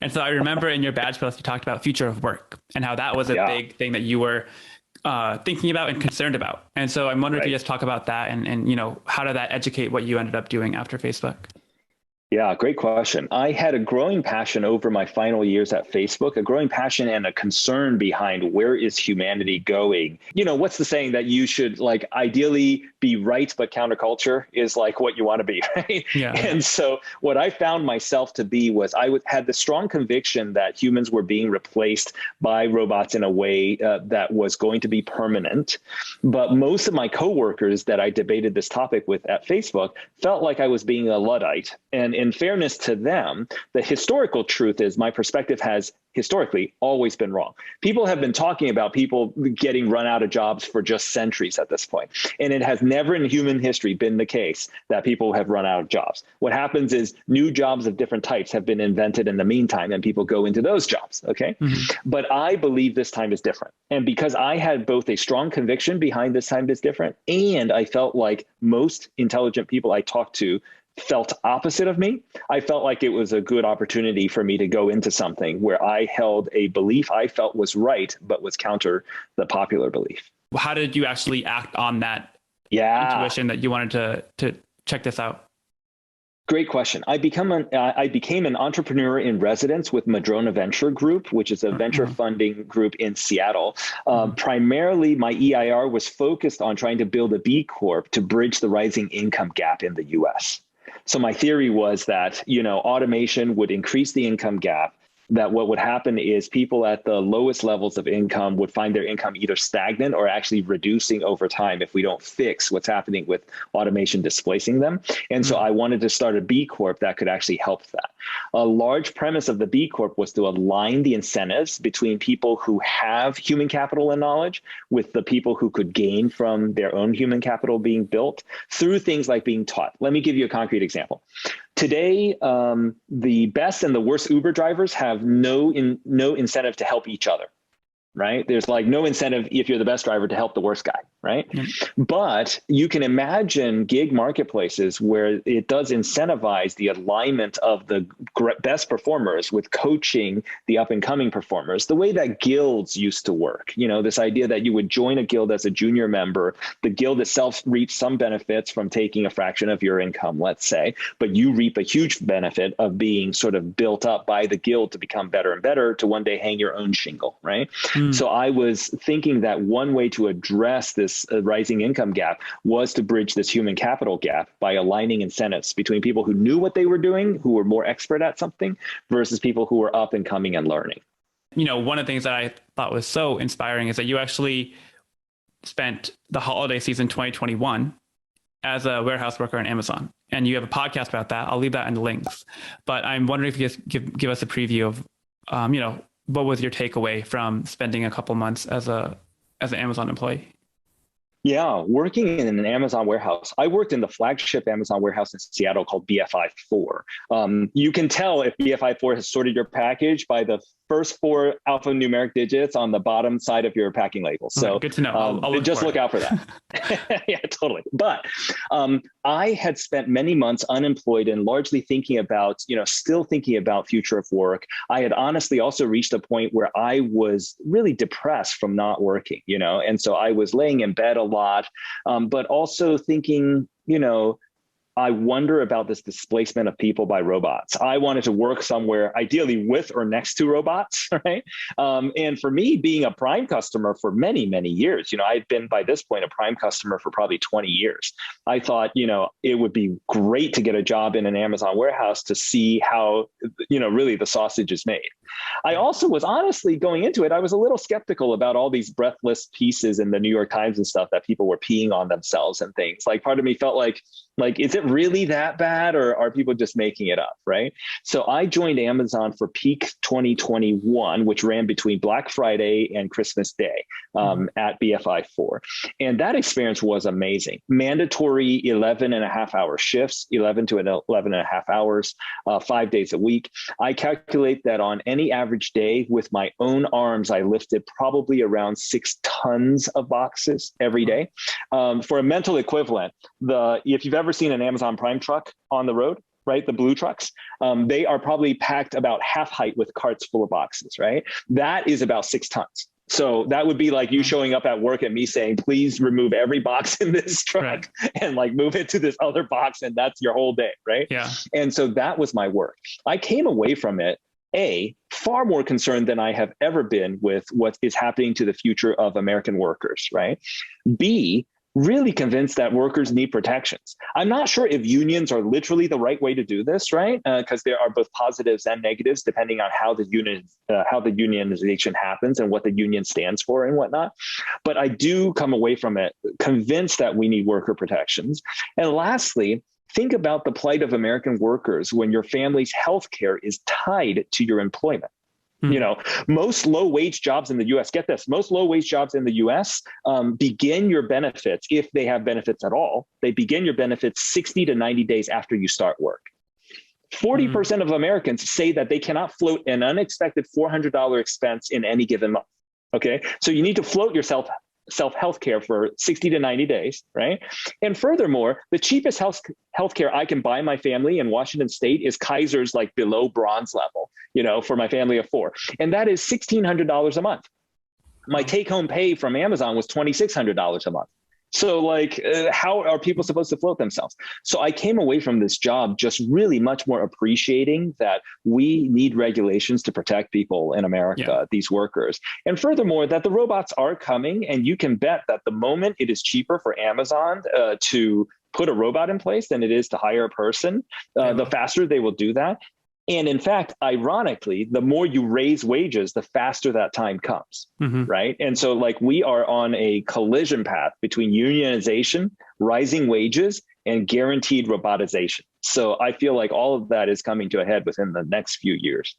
And so I remember in your badge post, you talked about future of work and how that was a Yeah, big thing that you were thinking about and concerned about. And so I'm wondering if you right. just talk about that and, how did that educate what you ended up doing after Facebook? Yeah, great question. I had a growing passion over my final years at Facebook, a growing passion and a concern behind where is humanity going? What's the saying that you should like ideally be right, but counterculture is like what you want to be, right? Yeah, yeah. And so what I found myself to be was had the strong conviction that humans were being replaced by robots in a way that was going to be permanent. But most of my coworkers that I debated this topic with at Facebook felt like I was being a Luddite. And in fairness to them, the historical truth is my perspective has historically always been wrong. People have been talking about people getting run out of jobs for just centuries at this point. And it has never in human history been the case that people have run out of jobs. What happens is new jobs of different types have been invented in the meantime, and people go into those jobs. Okay. Hmm. But I believe this time is different. And because I had both a strong conviction behind this time is different, and I felt like most intelligent people I talked to felt opposite of me, I felt like it was a good opportunity for me to go into something where I held a belief I felt was right, but was counter the popular belief. How did you actually act on that Yeah, intuition that you wanted to check this out? great question. I became an entrepreneur in residence with Madrona Venture Group, which is a venture Mhm. funding group in Seattle. Mhm. Primarily, my EIR was focused on trying to build a B Corp to bridge the rising income gap in the US. So my theory was that, automation would increase the income gap, that what would happen is people at the lowest levels of income would find their income either stagnant or actually reducing over time if we don't fix what's happening with automation displacing them. And so Mhm. I wanted to start a B Corp that could actually help that. A large premise of the B Corp was to align the incentives between people who have human capital and knowledge with the people who could gain from their own human capital being built through things like being taught. Let me give you a concrete example. Today, the best and the worst Uber drivers have no incentive to help each other, right? There's like no incentive if you're the best driver to help the worst guy, right? Yep. But you can imagine gig marketplaces where it does incentivize the alignment of the best performers with coaching the up and coming performers, the way that guilds used to work. This idea that you would join a guild as a junior member, the guild itself reaps some benefits from taking a fraction of your income, let's say, but you reap a huge benefit of being sort of built up by the guild to become better and better to one day hang your own shingle, right? Mm. So I was thinking that one way to address this rising income gap was to bridge this human capital gap by aligning incentives between people who knew what they were doing, who were more expert at something, versus people who were up and coming and learning. One of the things that I thought was so inspiring is that you actually spent the holiday season 2021 as a warehouse worker on Amazon. And you have a podcast about that. I'll leave that in the links. But I'm wondering if you just give us a preview of, what was your takeaway from spending a couple months as an Amazon employee? Yeah, working in an Amazon warehouse. I worked in the flagship Amazon warehouse in Seattle called BFI4. You can tell if BFI4 has sorted your package by the first four alphanumeric digits on the bottom side of your packing label. All right, So good to know. I'll look just for look it. out for that. Yeah, totally. But I had spent many months unemployed and largely thinking about, still thinking about future of work. I had honestly also reached a point where I was really depressed from not working, and so I was laying in bed a lot, but also thinking, I wonder about this displacement of people by robots. I wanted to work somewhere, ideally with or next to robots, right? And for me, being a Prime customer for many, many years, I've been by this point a Prime customer for probably 20 years. I thought, it would be great to get a job in an Amazon warehouse to see how, really the sausage is made. I also was honestly going into it, I was a little skeptical about all these breathless pieces in the New York Times and stuff that people were peeing on themselves and things. Like part of me felt like, is it really that bad or are people just making it up, right? So I joined Amazon for peak 2021, which ran between Black Friday and Christmas Day Mhm. at BFI4. And that experience was amazing. Mandatory 11 and a half hour shifts, 11 to 11 and a half hours, 5 days a week. I calculate that on any average day with my own arms, I lifted probably around 6 tons of boxes every day. For a mental equivalent, if you've ever seen an Amazon Prime truck on the road, right? The blue trucks, they are probably packed about half height with carts full of boxes, right? That is about 6 tons. So that would be like you showing up at work and me saying, please remove every box in this truck and like move it to this other box. And that's your whole day, right? Yeah. And so that was my work. I came away from it, far more concerned than I have ever been with what is happening to the future of American workers, right? B, really convinced that workers need protections. I'm not sure if unions are literally the right way to do this, right? Because there are both positives and negatives depending on how the unionization happens and what the union stands for and whatnot. But I do come away from it convinced that we need worker protections. And lastly, think about the plight of American workers when your family's health care is tied to your employment. You know, most low wage jobs in the US, get this, most low wage jobs in the US begin your benefits, if they have benefits at all, they begin your benefits 60 to 90 days after you start work. 40% of Americans say that they cannot float an unexpected $400 expense in any given month. Okay, so you need to float yourself healthcare for 60 to 90 days, right? And furthermore, the cheapest healthcare I can buy my family in Washington State is Kaiser's like below bronze level, you know, for my family of 4. And that is $1,600 a month. My take home pay from Amazon was $2,600 a month. So like, how are people supposed to float themselves? So I came away from this job just really much more appreciating that we need regulations to protect people in America, these workers. And furthermore, that the robots are coming, and you can bet that the moment it is cheaper for Amazon to put a robot in place than it is to hire a person, the faster they will do that. And in fact, ironically, the more you raise wages, the faster that time comes, right? And so like we are on a collision path between unionization, rising wages, and guaranteed robotization. So I feel like all of that is coming to a head within the next few years.